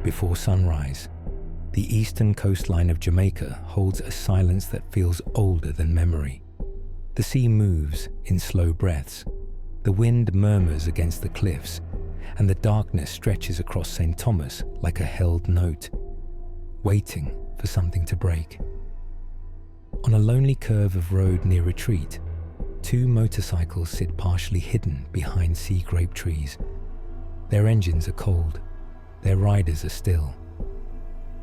before sunrise, the eastern coastline of Jamaica holds a silence that feels older than memory. The sea moves in slow breaths, the wind murmurs against the cliffs, and the darkness stretches across St. Thomas like a held note, waiting for something to break. On a lonely curve of road near Retreat, two motorcycles sit partially hidden behind sea grape trees. Their engines are cold, their riders are still.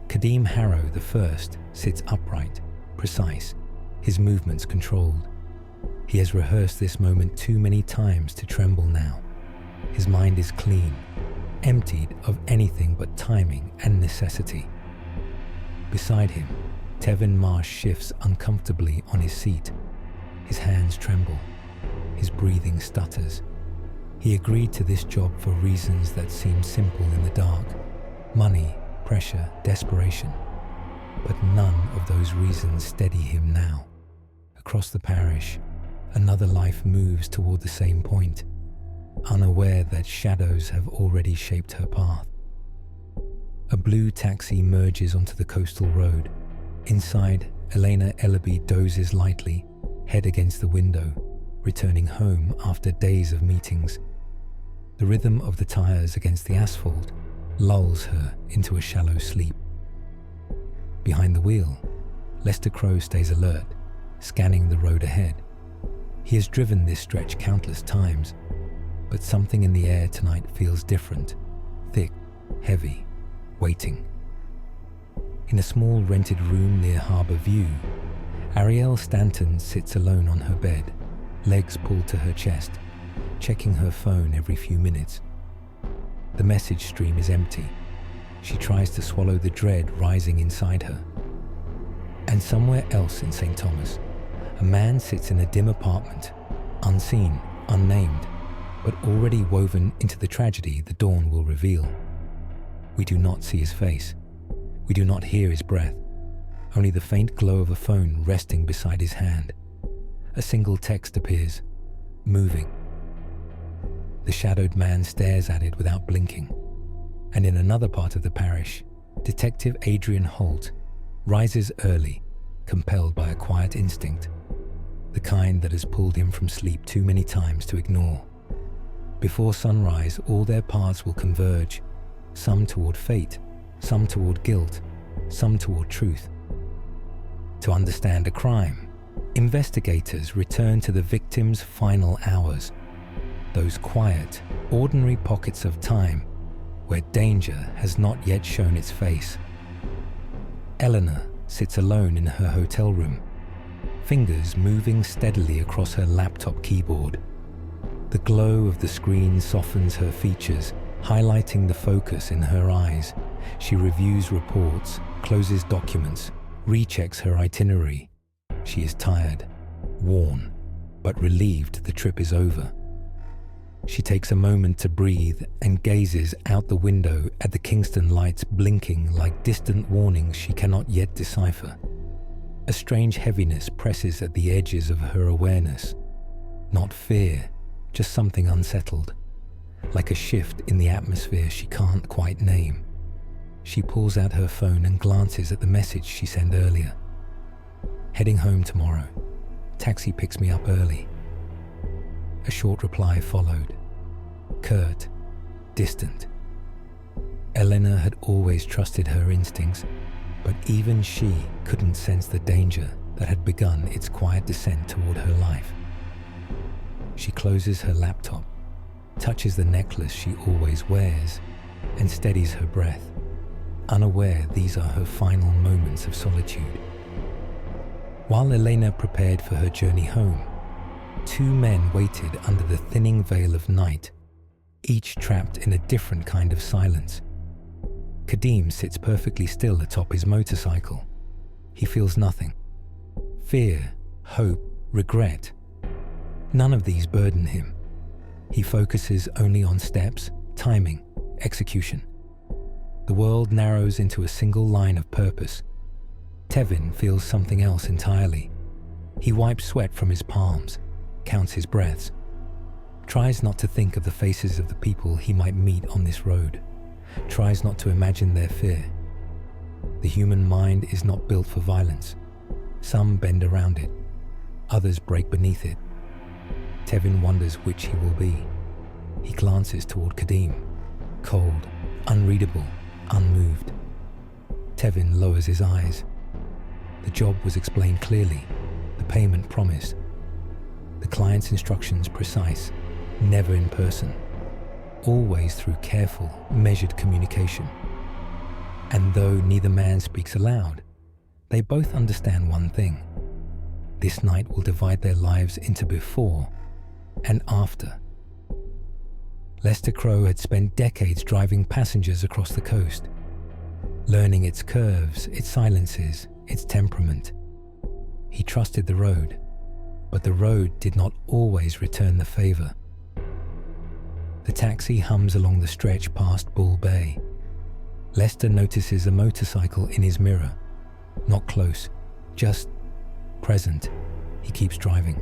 Kadeem Harrow the first sits upright, precise, his movements controlled. He has rehearsed this moment too many times to tremble now. His mind is clean, emptied of anything but timing and necessity. Beside him, Tevin Marsh shifts uncomfortably on his seat. His hands tremble, his breathing stutters. He agreed to this job for reasons that seem simple in the dark: money, pressure, desperation. But none of those reasons steady him now. Across the parish, another life moves toward the same point, unaware that shadows have already shaped her path. A blue taxi merges onto the coastal road. Inside, Elena Ellaby dozes lightly, head against the window, returning home after days of meetings. The rhythm of the tires against the asphalt lulls her into a shallow sleep. Behind the wheel, Lester Crowe stays alert, scanning the road ahead. He has driven this stretch countless times, but something in the air tonight feels different, thick, heavy, waiting. In a small rented room near Harbour View, Arielle Stanton sits alone on her bed, legs pulled to her chest, checking her phone every few minutes. The message stream is empty. She tries to swallow the dread rising inside her. And somewhere else in St. Thomas, a man sits in a dim apartment, unseen, unnamed, but already woven into the tragedy the dawn will reveal. We do not see his face. We do not hear his breath, only the faint glow of a phone resting beside his hand. A single text appears, moving. The shadowed man stares at it without blinking. And in another part of the parish, Detective Adrian Holt rises early, compelled by a quiet instinct, the kind that has pulled him from sleep too many times to ignore. Before sunrise, all their paths will converge, some toward fate, some toward guilt, some toward truth. To understand a crime, investigators return to the victim's final hours, those quiet, ordinary pockets of time where danger has not yet shown its face. Elena sits alone in her hotel room, fingers moving steadily across her laptop keyboard. The glow of the screen softens her features, highlighting the focus in her eyes. She reviews reports, closes documents, rechecks her itinerary. She is tired, worn, but relieved the trip is over. She takes a moment to breathe and gazes out the window at the Kingston lights blinking like distant warnings she cannot yet decipher. A strange heaviness presses at the edges of her awareness. Not fear, just something unsettled, like a shift in the atmosphere she can't quite name. She pulls out her phone and glances at the message she sent earlier. Heading home tomorrow. Taxi picks me up early. A short reply followed. Curt, distant. Elena had always trusted her instincts, but even she couldn't sense the danger that had begun its quiet descent toward her life. She closes her laptop, touches the necklace she always wears, and steadies her breath, unaware these are her final moments of solitude. While Elena prepared for her journey home, two men waited under the thinning veil of night, each trapped in a different kind of silence. Kadeem sits perfectly still atop his motorcycle. He feels nothing. Fear, hope, regret. None of these burden him. He focuses only on steps, timing, execution. The world narrows into a single line of purpose. Tevin feels something else entirely. He wipes sweat from his palms, counts his breaths, tries not to think of the faces of the people he might meet on this road, tries not to imagine their fear. The human mind is not built for violence. Some bend around it, others break beneath it. Tevin wonders which he will be. He glances toward Kadim, cold, unreadable, unmoved. Tevin lowers his eyes. The job was explained clearly, the payment promised. The client's instructions precise, never in person, always through careful, measured communication. And though neither man speaks aloud, they both understand one thing. This night will divide their lives into before and after. Lester Crowe had spent decades driving passengers across the coast, learning its curves, its silences, its temperament. He trusted the road, but the road did not always return the favor. The taxi hums along the stretch past Bull Bay. Lester notices a motorcycle in his mirror. Not close, just present. He keeps driving.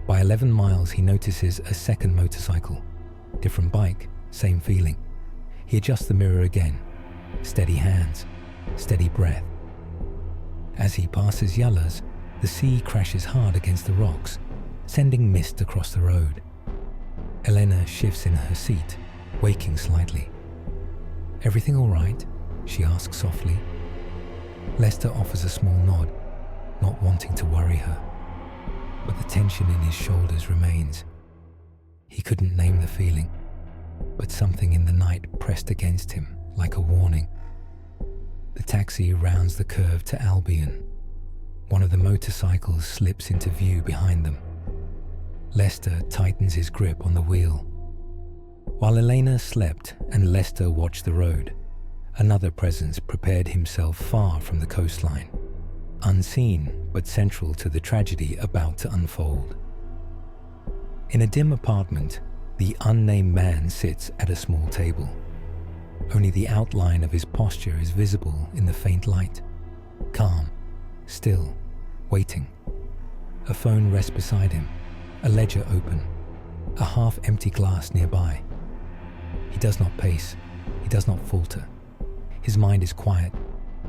By 11 miles, he notices a second motorcycle. Different bike, same feeling. He adjusts the mirror again. Steady hands, steady breath. As he passes Yallas, the sea crashes hard against the rocks, sending mist across the road. Elena shifts in her seat, waking slightly. "Everything all right?" she asks softly. Lester offers a small nod, not wanting to worry her. But the tension in his shoulders remains. He couldn't name the feeling, but something in the night pressed against him like a warning. The taxi rounds the curve to Albion. One of the motorcycles slips into view behind them. Lester tightens his grip on the wheel. While Elena slept and Lester watched the road, another presence prepared himself far from the coastline, unseen but central to the tragedy about to unfold. In a dim apartment, the unnamed man sits at a small table. Only the outline of his posture is visible in the faint light. Calm, still, waiting. A phone rests beside him, a ledger open, a half-empty glass nearby. He does not pace, he does not falter. His mind is quiet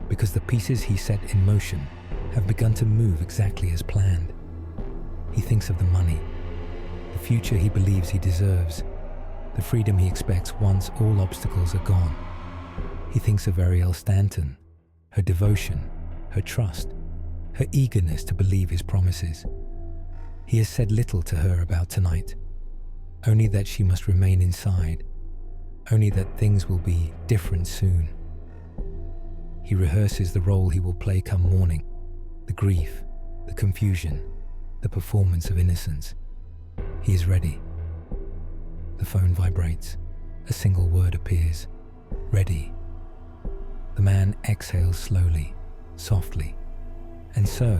because the pieces he set in motion have begun to move exactly as planned. He thinks of the money, the future he believes he deserves, the freedom he expects once all obstacles are gone. He thinks of Arielle Stanton, her devotion, her trust, her eagerness to believe his promises. He has said little to her about tonight, only that she must remain inside, only that things will be different soon. He rehearses the role he will play come morning, the grief, the confusion, the performance of innocence. He is ready. The phone vibrates. A single word appears. Ready. The man exhales slowly, softly. And so,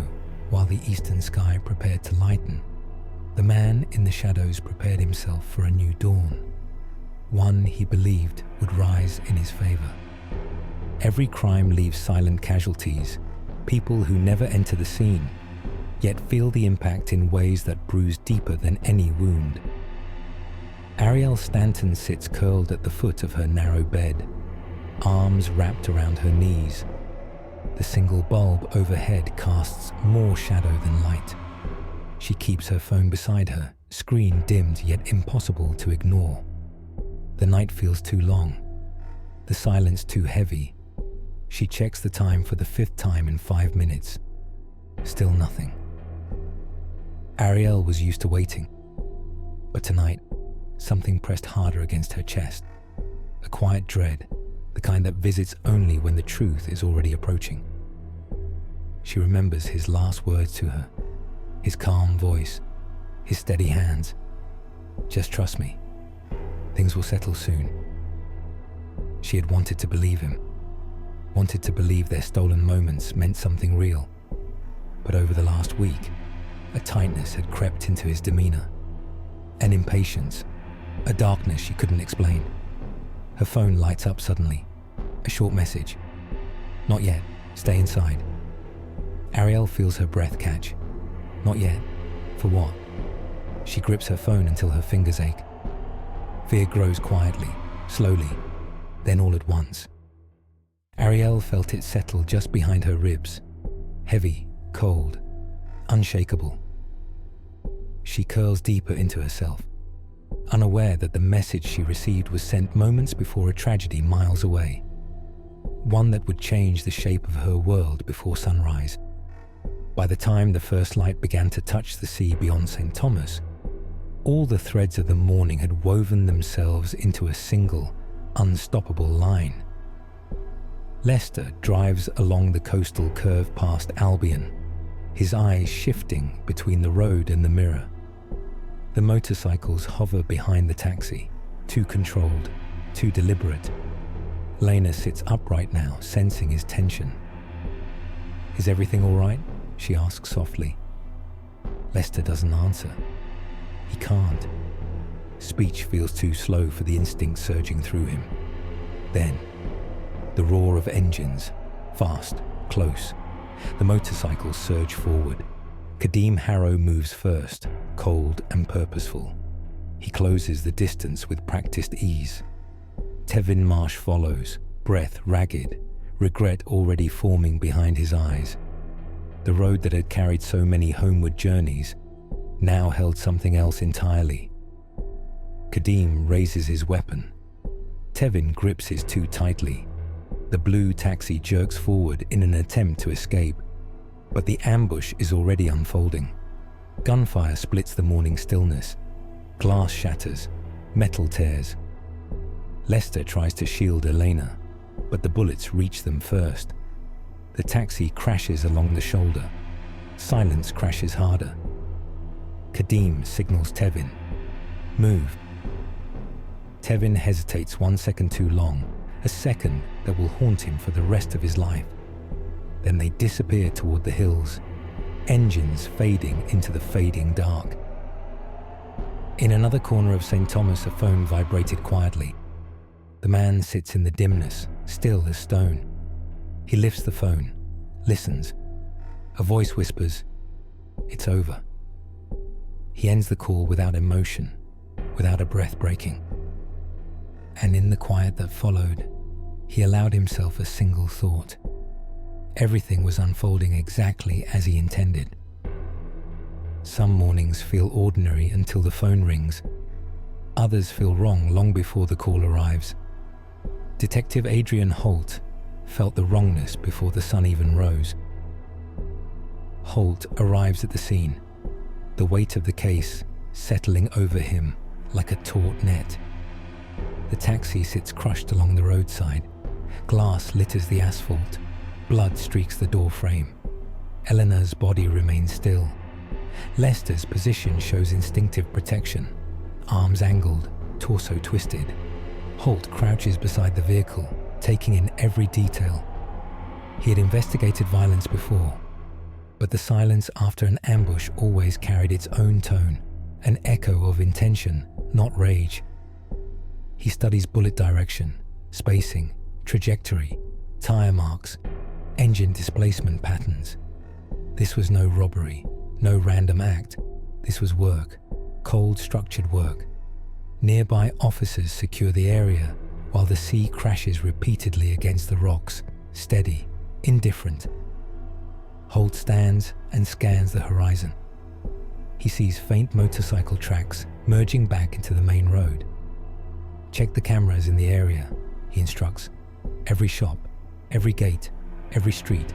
while the eastern sky prepared to lighten, the man in the shadows prepared himself for a new dawn, one he believed would rise in his favor. Every crime leaves silent casualties, people who never enter the scene, yet feel the impact in ways that bruise deeper than any wound. Arielle Stanton sits curled at the foot of her narrow bed, arms wrapped around her knees. The single bulb overhead casts more shadow than light. She keeps her phone beside her, screen dimmed yet impossible to ignore. The night feels too long, the silence too heavy. She checks the time for the 5th time in 5 minutes. Still nothing. Arielle was used to waiting, but tonight, something pressed harder against her chest. A quiet dread, the kind that visits only when the truth is already approaching. She remembers his last words to her, his calm voice, his steady hands. "Just trust me. Things will settle soon." She had wanted to believe him, wanted to believe their stolen moments meant something real. But over the last week, a tightness had crept into his demeanor, an impatience, a darkness she couldn't explain. Her phone lights up suddenly. A short message. "Not yet. Stay inside." Arielle feels her breath catch. "Not yet. For what?" She grips her phone until her fingers ache. Fear grows quietly, slowly. then all at once. Arielle felt it settle just behind her ribs, heavy, cold, unshakable. She curls deeper into herself, unaware that the message she received was sent moments before a tragedy miles away, one that would change the shape of her world before sunrise. By the time the first light began to touch the sea beyond St. Thomas, all the threads of the morning had woven themselves into a single, unstoppable line. Lester drives along the coastal curve past Albion, his eyes shifting between the road and the mirror. The motorcycles hover behind the taxi, too controlled, too deliberate. Elena sits upright now, sensing his tension. "Is everything all right?" she asks softly. Lester doesn't answer. He can't. Speech feels too slow for the instinct surging through him. Then, the roar of engines, fast, close. The motorcycles surge forward. Kadeem Harrow moves first, cold and purposeful. He closes the distance with practiced ease. Tevin Marsh follows, breath ragged, regret already forming behind his eyes. The road that had carried so many homeward journeys now held something else entirely. Kadeem raises his weapon. Tevin grips his too tightly. The blue taxi jerks forward in an attempt to escape, but the ambush is already unfolding. Gunfire splits the morning stillness. Glass shatters, metal tears. Lester tries to shield Elena, but the bullets reach them first. The taxi crashes along the shoulder. Silence crashes harder. Kadeem signals Tevin, "Move." Tevin hesitates 1 second too long, a second that will haunt him for the rest of his life. Then they disappear toward the hills, engines fading into the fading dark. In another corner of St. Thomas, a phone vibrated quietly. The man sits in the dimness, still as stone. He lifts the phone, listens. A voice whispers, "It's over." He ends the call without emotion, without a breath breaking. And in the quiet that followed, he allowed himself a single thought. Everything was unfolding exactly as he intended. Some mornings feel ordinary until the phone rings. Others feel wrong long before the call arrives. Detective Adrian Holt felt the wrongness before the sun even rose. Holt arrives at the scene, the weight of the case settling over him like a taut net. The taxi sits crushed along the roadside. Glass litters the asphalt. Blood streaks the door frame. Elena's body remains still. Lester's position shows instinctive protection. Arms angled, torso twisted. Holt crouches beside the vehicle, taking in every detail. He had investigated violence before, but the silence after an ambush always carried its own tone, an echo of intention, not rage. He studies bullet direction, spacing, trajectory, tire marks, engine displacement patterns. This was no robbery, no random act. This was work, cold, structured work. Nearby officers secure the area while the sea crashes repeatedly against the rocks, steady, indifferent. Holt stands and scans the horizon. He sees faint motorcycle tracks merging back into the main road. "Check the cameras in the area," he instructs. "Every shop, every gate, every street."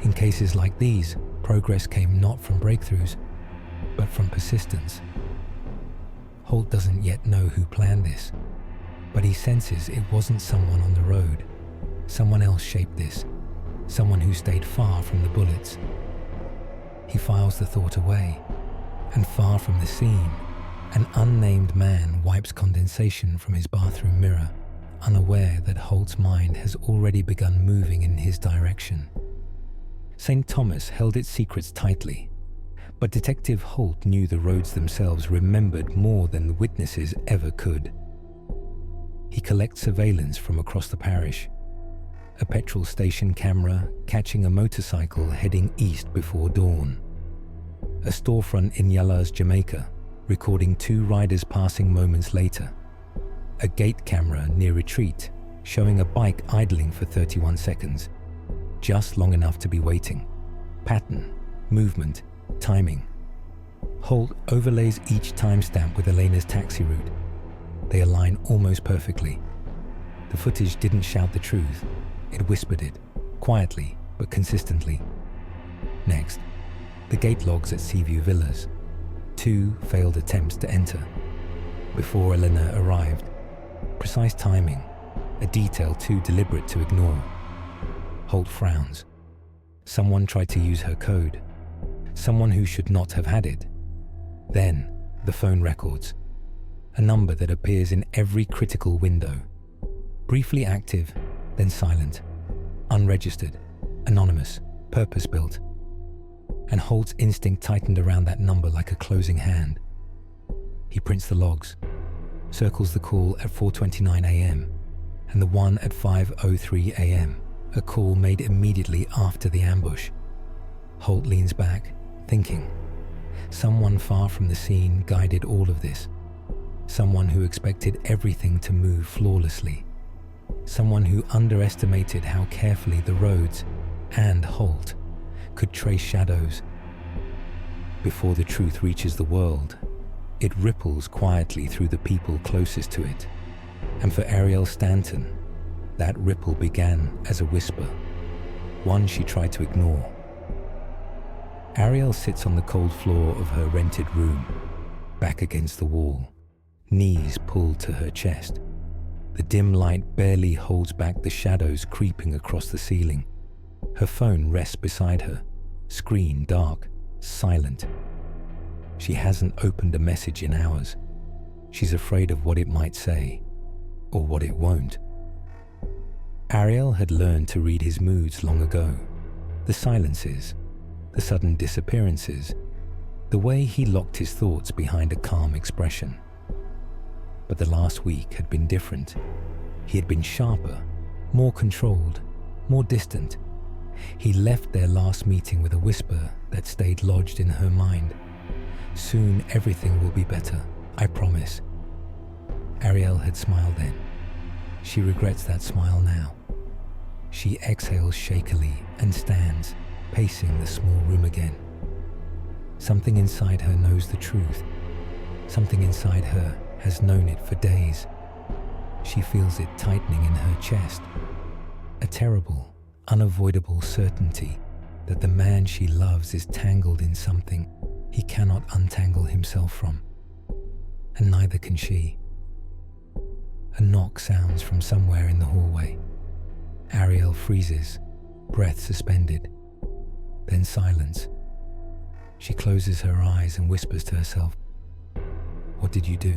In cases like these, progress came not from breakthroughs, but from persistence. Holt doesn't yet know who planned this, but he senses it wasn't someone on the road. Someone else shaped this, someone who stayed far from the bullets. He files the thought away, and far from the scene, an unnamed man wipes condensation from his bathroom mirror, unaware that Holt's mind has already begun moving in his direction. St. Thomas held its secrets tightly, but Detective Holt knew the roads themselves remembered more than the witnesses ever could. He collects surveillance from across the parish. A petrol station camera catching a motorcycle heading east before dawn. A storefront in Jamaica recording two riders passing moments later. a gate camera near retreat showing a bike idling for 31 seconds, just long enough to be waiting. Pattern, movement, timing. Holt overlays each timestamp with Elena's taxi route. They align almost perfectly. The footage didn't shout the truth, it whispered it, quietly but consistently. Next, the gate logs at Seaview Villas. 2 failed attempts to enter. Before Elena arrived, precise timing, a detail too deliberate to ignore. Holt frowns. Someone tried to use her code. Someone who should not have had it. Then, the phone records. A number that appears in every critical window. Briefly active, then silent. Unregistered, anonymous, purpose-built. And Holt's instinct tightened around that number like a closing hand. He prints the logs, circles the call at 4:29 a.m. and the one at 5:03 a.m., a call made immediately after the ambush. Holt leans back, thinking. Someone far from the scene guided all of this. Someone who expected everything to move flawlessly. Someone who underestimated how carefully the roads and Holt could trace shadows. Before the truth reaches the world, it ripples quietly through the people closest to it. And for Arielle Stanton, that ripple began as a whisper, one she tried to ignore. Arielle sits on the cold floor of her rented room, back against the wall, knees pulled to her chest. The dim light barely holds back the shadows creeping across the ceiling. Her phone rests beside her, screen dark, silent. She hasn't opened a message in hours. She's afraid of what it might say, or what it won't. Arielle had learned to read his moods long ago. The silences, the sudden disappearances, the way he locked his thoughts behind a calm expression. But the last week had been different. He had been sharper, more controlled, more distant. He left their last meeting with a whisper that stayed lodged in her mind. Soon everything will be better, I promise. Arielle had smiled then. She regrets that smile now. She exhales shakily and stands, pacing the small room again. Something inside her knows the truth. Something inside her has known it for days. She feels it tightening in her chest. A terrible, unavoidable certainty that the man she loves is tangled in something he cannot untangle himself from. And neither can she. A knock sounds from somewhere in the hallway. Arielle freezes, breath suspended. Then silence. She closes her eyes and whispers to herself, "What did you do?"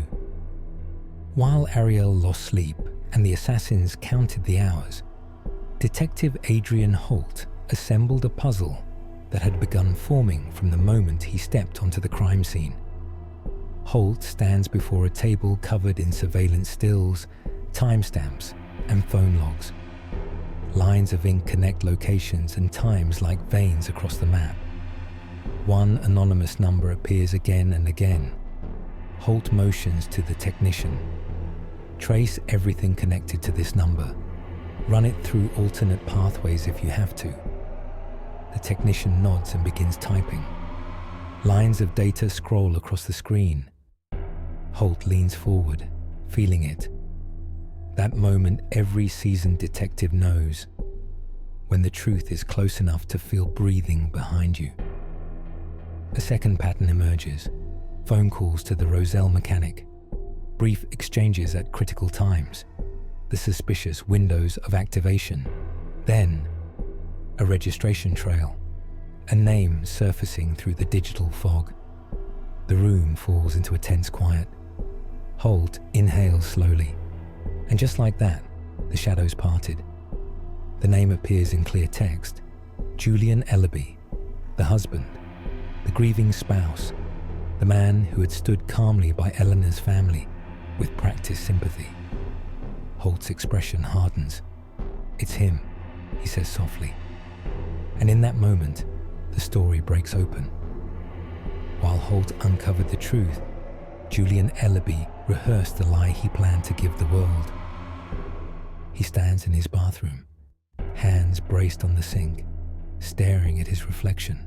While Arielle lost sleep and the assassins counted the hours, Detective Adrian Holt assembled a puzzle that had begun forming from the moment he stepped onto the crime scene. Holt stands before a table covered in surveillance stills, timestamps, and phone logs. Lines of ink connect locations and times like veins across the map. One anonymous number appears again and again. Holt motions to the technician. Trace everything connected to this number. Run it through alternate pathways if you have to. The technician nods and begins typing. Lines of data scroll across the screen. Holt leans forward, feeling it. That moment every seasoned detective knows, when the truth is close enough to feel breathing behind you. A second pattern emerges. Phone calls to the Roselle mechanic. Brief exchanges at critical times. The suspicious windows of activation. Then, a registration trail. A name surfacing through the digital fog. The room falls into a tense quiet. Holt inhales slowly. And just like that, the shadows parted. The name appears in clear text. Julian Ellaby, the husband, the grieving spouse, the man who had stood calmly by Elena's family with practiced sympathy. Holt's expression hardens. "It's him," he says softly. And in that moment, the story breaks open. While Holt uncovered the truth, Julian Ellaby rehearsed the lie he planned to give the world. He stands in his bathroom, hands braced on the sink, staring at his reflection.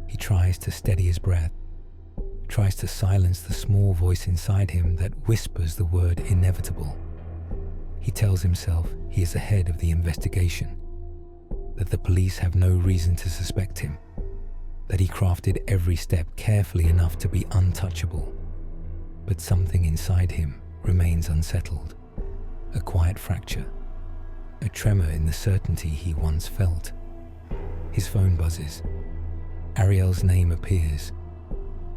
He tries to steady his breath, tries to silence the small voice inside him that whispers the word inevitable. He tells himself he is ahead of the investigation, that the police have no reason to suspect him, that he crafted every step carefully enough to be untouchable. But something inside him remains unsettled, a quiet fracture, a tremor in the certainty he once felt. His phone buzzes. Arielle's name appears.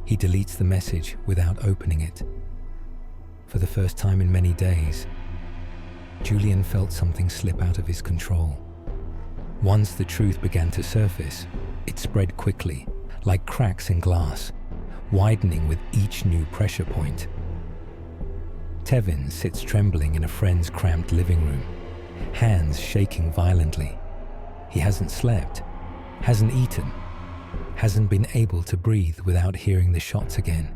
He deletes the message without opening it. For the first time in many days, Julian felt something slip out of his control. Once the truth began to surface, it spread quickly, like cracks in glass, widening with each new pressure point. Tevin sits trembling in a friend's cramped living room, hands shaking violently. He hasn't slept, hasn't eaten, hasn't been able to breathe without hearing the shots again.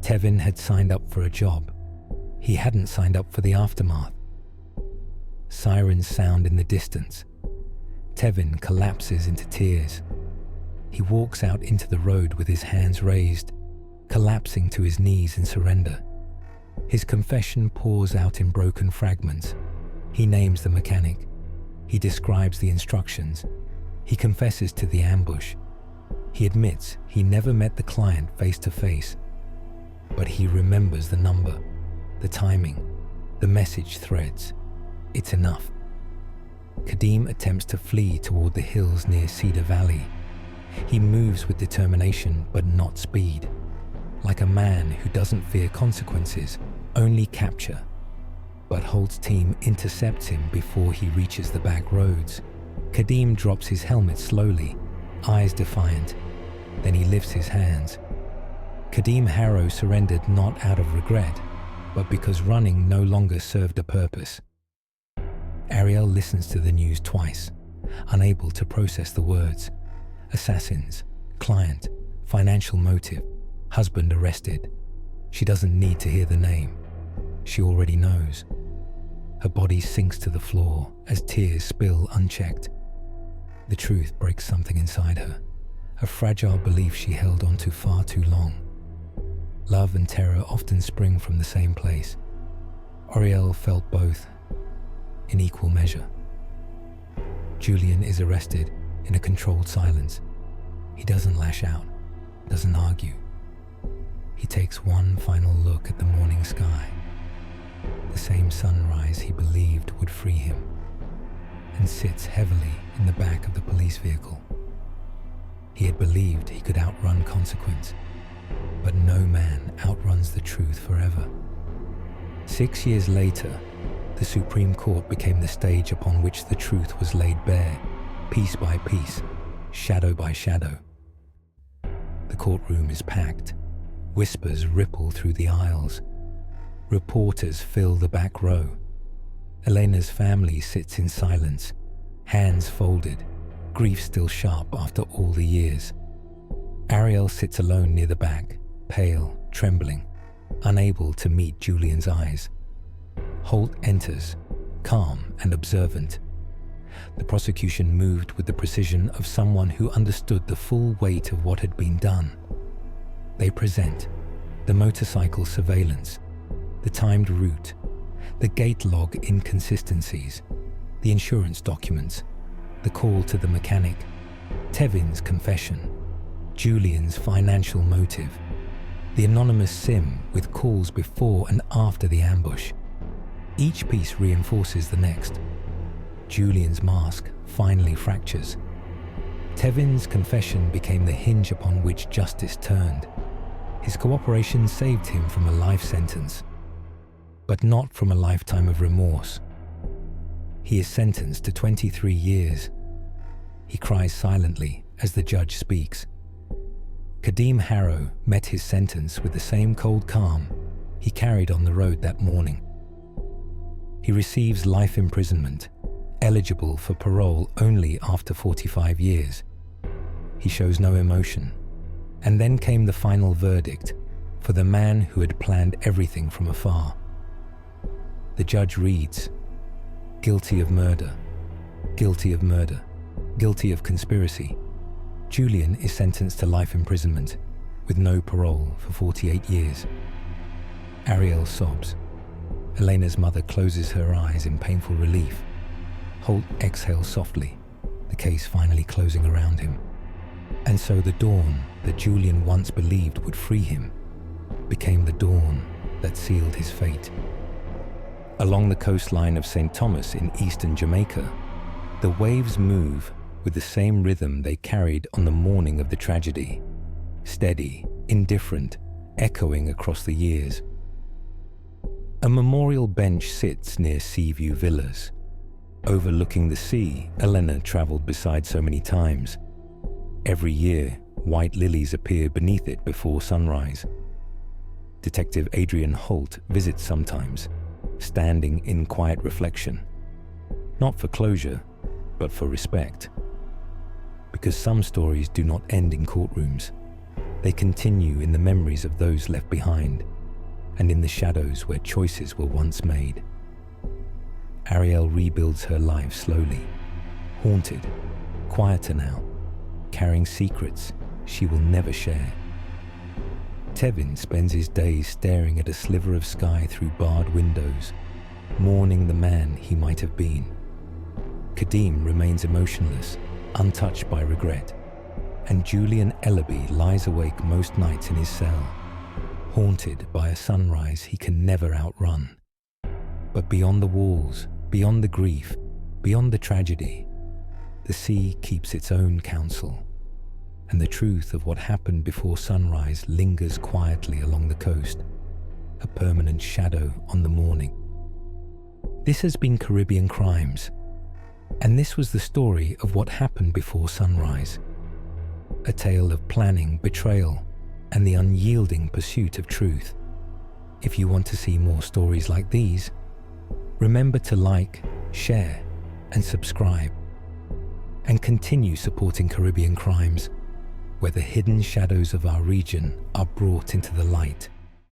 Tevin had signed up for a job. He hadn't signed up for the aftermath. Sirens sound in the distance. Tevin collapses into tears. He walks out into the road with his hands raised, collapsing to his knees in surrender. His confession pours out in broken fragments. He names the mechanic. He describes the instructions. He confesses to the ambush. He admits he never met the client face to face, but he remembers the number, the timing, the message threads. It's enough. Kadeem attempts to flee toward the hills near Cedar Valley. He moves with determination, but not speed. Like a man who doesn't fear consequences, only capture. But Holt's team intercepts him before he reaches the back roads. Kadeem drops his helmet slowly, eyes defiant. Then he lifts his hands. Kadeem Harrow surrendered not out of regret, but because running no longer served a purpose. Arielle listens to the news twice, unable to process the words. Assassins, client, financial motive, husband arrested. She doesn't need to hear the name. She already knows. Her body sinks to the floor as tears spill unchecked. The truth breaks something inside her, a fragile belief she held on to far too long. Love and terror often spring from the same place. Arielle felt both, in equal measure. Julian is arrested in a controlled silence. He doesn't lash out, doesn't argue. He takes one final look at the morning sky, the same sunrise he believed would free him, and sits heavily in the back of the police vehicle. He had believed he could outrun consequence, but no man outruns the truth forever. 6 years later, the Supreme Court became the stage upon which the truth was laid bare, piece by piece, shadow by shadow. The courtroom is packed. Whispers ripple through the aisles. Reporters fill the back row. Elena's family sits in silence, hands folded, grief still sharp after all the years. Arielle sits alone near the back, pale, trembling, unable to meet Julian's eyes. Holt enters, calm and observant. The prosecution moved with the precision of someone who understood the full weight of what had been done. They present the motorcycle surveillance, the timed route, the gate log inconsistencies, the insurance documents, the call to the mechanic, Tevin's confession, Julian's financial motive, the anonymous sim with calls before and after the ambush. Each piece reinforces the next. Julian's mask finally fractures. Tevin's confession became the hinge upon which justice turned. His cooperation saved him from a life sentence, but not from a lifetime of remorse. He is sentenced to 23 years. He cries silently as the judge speaks. Kadeem Harrow met his sentence with the same cold calm he carried on the road that morning. He receives life imprisonment, eligible for parole only after 45 years. He shows no emotion. And then came the final verdict, for the man who had planned everything from afar. The judge reads, "Guilty of murder, guilty of murder, guilty of conspiracy. Julian is sentenced to life imprisonment with no parole for 48 years. Arielle sobs. Elena's mother closes her eyes in painful relief. Holt exhales softly, the case finally closing around him. And so the dawn that Julian once believed would free him became the dawn that sealed his fate. Along the coastline of St. Thomas in eastern Jamaica, the waves move with the same rhythm they carried on the morning of the tragedy, steady, indifferent, echoing across the years. A memorial bench sits near Seaview Villas, overlooking the sea Elena travelled beside so many times. Every year, white lilies appear beneath it before sunrise. Detective Adrian Holt visits sometimes, standing in quiet reflection, not for closure, but for respect. Because some stories do not end in courtrooms. They continue in the memories of those left behind, and in the shadows where choices were once made. Arielle rebuilds her life slowly, haunted, quieter now, carrying secrets she will never share. Tevin spends his days staring at a sliver of sky through barred windows, mourning the man he might have been. Kadeem remains emotionless, untouched by regret, and Julian Ellaby lies awake most nights in his cell, haunted by a sunrise he can never outrun. But beyond the walls, beyond the grief, beyond the tragedy, the sea keeps its own counsel, and the truth of what happened before sunrise lingers quietly along the coast, a permanent shadow on the morning. This has been Caribbean Crimes, and this was the story of what happened before sunrise. A tale of planning, betrayal, and the unyielding pursuit of truth. If you want to see more stories like these, remember to like, share, and subscribe. And continue supporting Caribbean Crimes, where the hidden shadows of our region are brought into the light.